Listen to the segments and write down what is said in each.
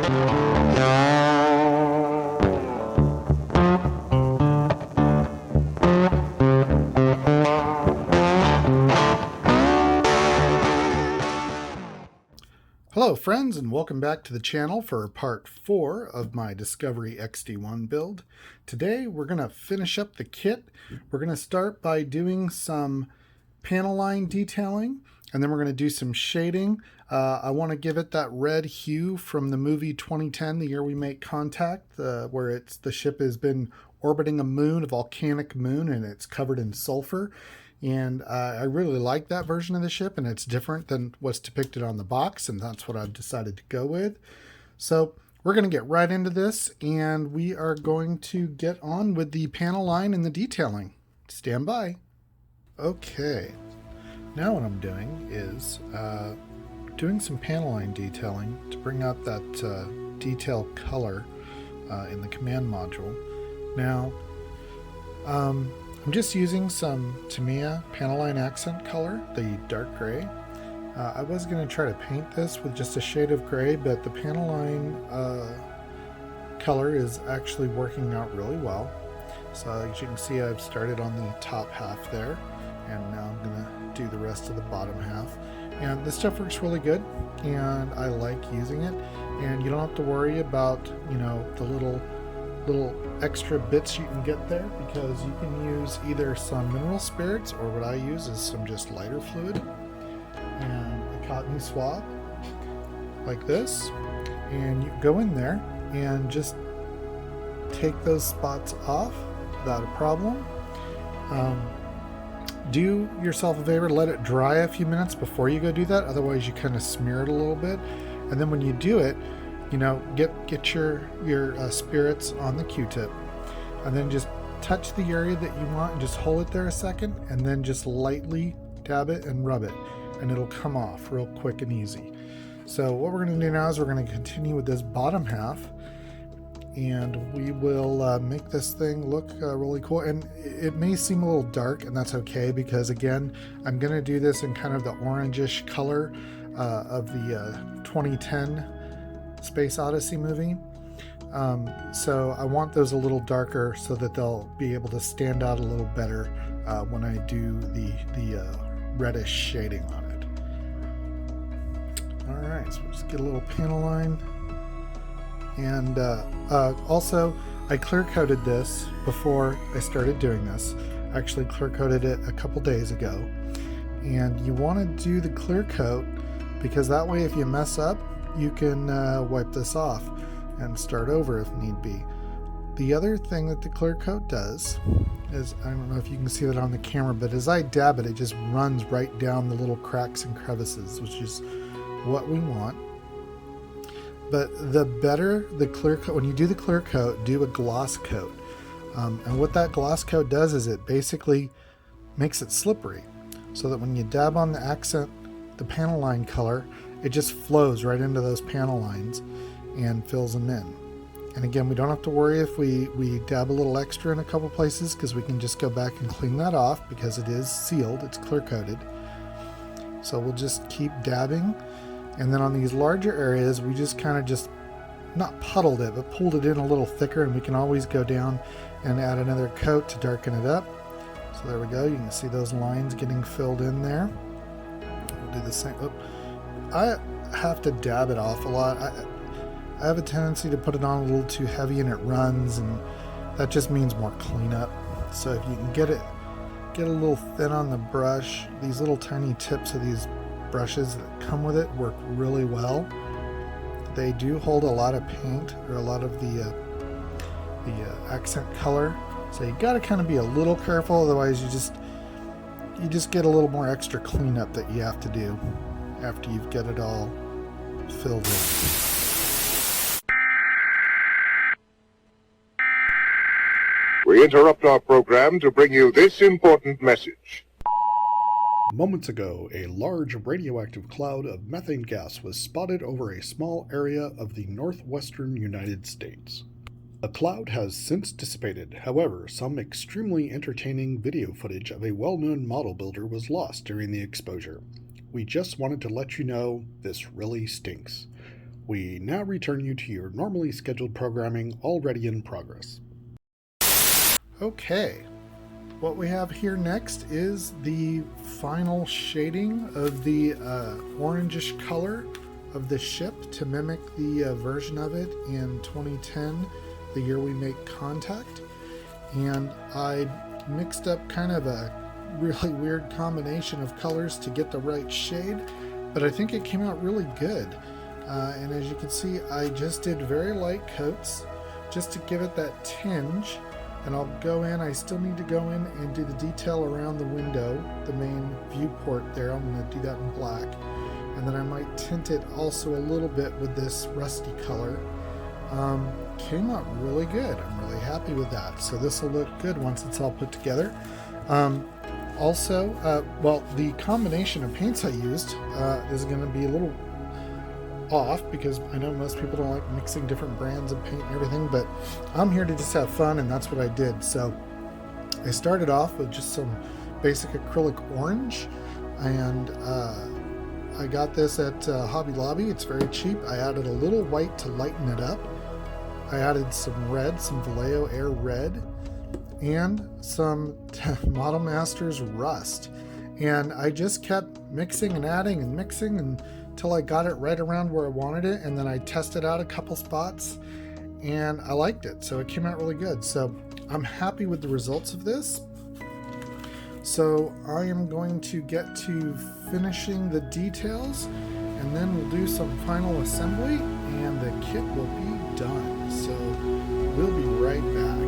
Hello friends, and welcome back to the channel for part 4 of my Discovery XD-1 build. Today we're going to finish up the kit. We're going to start by doing some panel line detailing, and then we're going to do some shading. I want to give it that red hue from the movie 2010, the year we make contact, where the ship has been orbiting a moon, a volcanic moon, and it's covered in sulfur. And I really like that version of the ship, and it's different than what's depicted on the box, and that's what I've decided to go with. So we're going to get right into this, and we are going to get on with the panel line and the detailing. Stand by. Okay, now what I'm doing is doing some panel line detailing to bring out that detail color in the command module. Now, I'm just using some Tamiya panel line accent color, the dark gray. I was going to try to paint this with just a shade of gray, but the panel line color is actually working out really well. So as you can see, I've started on the top half there, and now I'm going to do the rest of the bottom half. And this stuff works really good, and I like using it. And you don't have to worry about, the little extra bits you can get there, because you can use either some mineral spirits, or what I use is some just lighter fluid and a cotton swab like this, and you go in there and just take those spots off without a problem. Do yourself a favor, let it dry a few minutes before you go do that, otherwise you kind of smear it a little bit. And then when you do it, get your spirits on the Q-tip, and then just touch the area that you want and just hold it there a second, and then just lightly dab it and rub it, and it'll come off real quick and easy. So what we're going to do now is we're going to continue with this bottom half, and we will make this thing look really cool. And it may seem a little dark, and that's okay, because again, I'm going to do this in kind of the orangish color of the 2010 Space Odyssey movie. So I want those a little darker so that they'll be able to stand out a little better when I do the reddish shading on it. Alright, so we'll just get a little panel line. And also, I clear coated this before I started doing this. I actually clear coated it a couple days ago. And you want to do the clear coat, because that way if you mess up, you can wipe this off and start over if need be. The other thing that the clear coat does is, I don't know if you can see that on the camera, but as I dab it, it just runs right down the little cracks and crevices, which is what we want. But the better the clear coat, when you do the clear coat, do a gloss coat. And what that gloss coat does is it basically makes it slippery, so that when you dab on the accent, the panel line color, it just flows right into those panel lines and fills them in. And again, we don't have to worry if we dab a little extra in a couple places, because we can just go back and clean that off, because it is sealed, it's clear coated. So we'll just keep dabbing, and then on these larger areas we just kind of just not puddled it, but pulled it in a little thicker, and we can always go down and add another coat to darken it up. So there we go, you can see those lines getting filled in there. We'll do the same. I have to dab it off a lot. I have a tendency to put it on a little too heavy and it runs, and that just means more cleanup. So if you can get a little thin on the brush, these little tiny tips of these brushes that come with it work really well. They do hold a lot of paint, or a lot of the accent color, so you got to kind of be a little careful, otherwise you just get a little more extra cleanup that you have to do after you've got it all filled in. We interrupt our program to bring you this important message. Moments ago, a large radioactive cloud of methane gas was spotted over a small area of the northwestern United States. The cloud has since dissipated. However, some extremely entertaining video footage of a well-known model builder was lost during the exposure. We just wanted to let you know this really stinks. We now return you to your normally scheduled programming already in progress. Okay, what we have here next is the final shading of the orangish color of the ship to mimic the version of it in 2010, the year we make contact. And I mixed up kind of a really weird combination of colors to get the right shade, but I think it came out really good. And as you can see, I just did very light coats just to give it that tinge. And I'll go in, I still need to go in and do the detail around the window, the main viewport there. I'm going to do that in black. And then I might tint it also a little bit with this rusty color. Came out really good. I'm really happy with that. So this will look good once it's all put together. Well, the combination of paints I used is going to be a little off because I know most people don't like mixing different brands of paint and everything, but I'm here to just have fun, and that's what I did. So I started off with just some basic acrylic orange, and I got this at Hobby Lobby. It's very cheap. I added a little white to lighten it up. I added some red, some Vallejo Air Red, and some Model Masters Rust. And I just kept mixing and adding and mixing until I got it right around where I wanted it, and then I tested out a couple spots and I liked it, so it came out really good. So I'm happy with the results of this. So I am going to get to finishing the details, and then we'll do some final assembly and the kit will be done. So we'll be right back.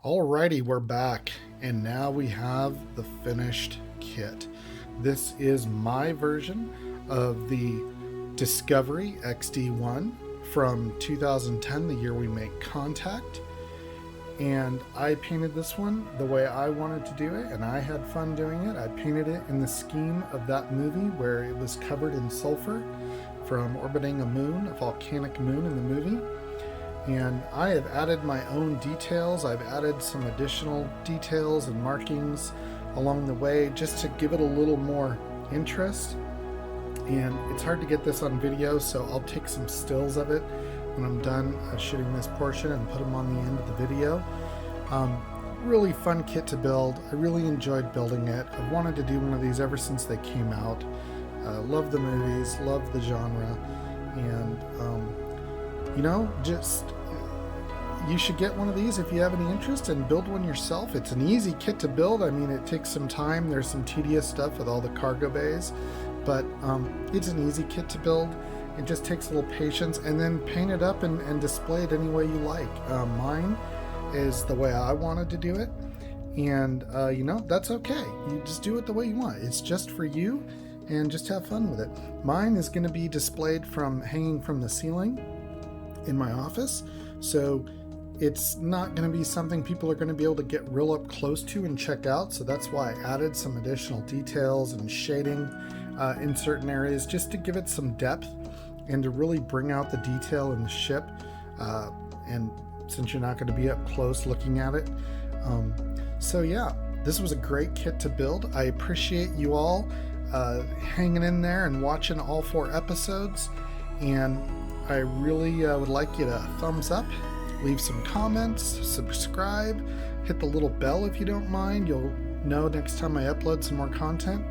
Alrighty, we're back, and now we have the finished kit. This is my version of the Discovery XD-1 from 2010, the year we make contact. And I painted this one the way I wanted to do it, and I had fun doing it. I painted it in the scheme of that movie where it was covered in sulfur from orbiting a moon, a volcanic moon in the movie. And I have added my own details. I've added some additional details and markings along the way just to give it a little more interest. And it's hard to get this on video, so I'll take some stills of it when I'm done shooting this portion and put them on the end of the video. Really fun kit to build. I really enjoyed building it. I've wanted to do one of these ever since they came out. Love the movies, love the genre, and you know, just you should get one of these if you have any interest and build one yourself. It's an easy kit to build. I mean, it takes some time. There's some tedious stuff with all the cargo bays, but it's an easy kit to build. It just takes a little patience, and then paint it up and display it any way you like. Mine is the way I wanted to do it, and you know, that's okay. You just do it the way you want. It's just for you, and just have fun with it. Mine is going to be displayed from hanging from the ceiling in my office, so it's not going to be something people are going to be able to get real up close to and check out. So that's why I added some additional details and shading in certain areas, just to give it some depth and to really bring out the detail in the ship. And since you're not going to be up close looking at it, so yeah, this was a great kit to build. I appreciate you all hanging in there and watching all 4 episodes, and I really would like you to thumbs up, leave some comments, subscribe, hit the little bell if you don't mind. You'll know next time I upload some more content.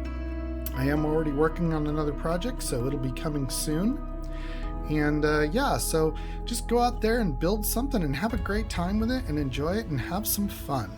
I am already working on another project, so it'll be coming soon. And yeah, so just go out there and build something and have a great time with it and enjoy it and have some fun.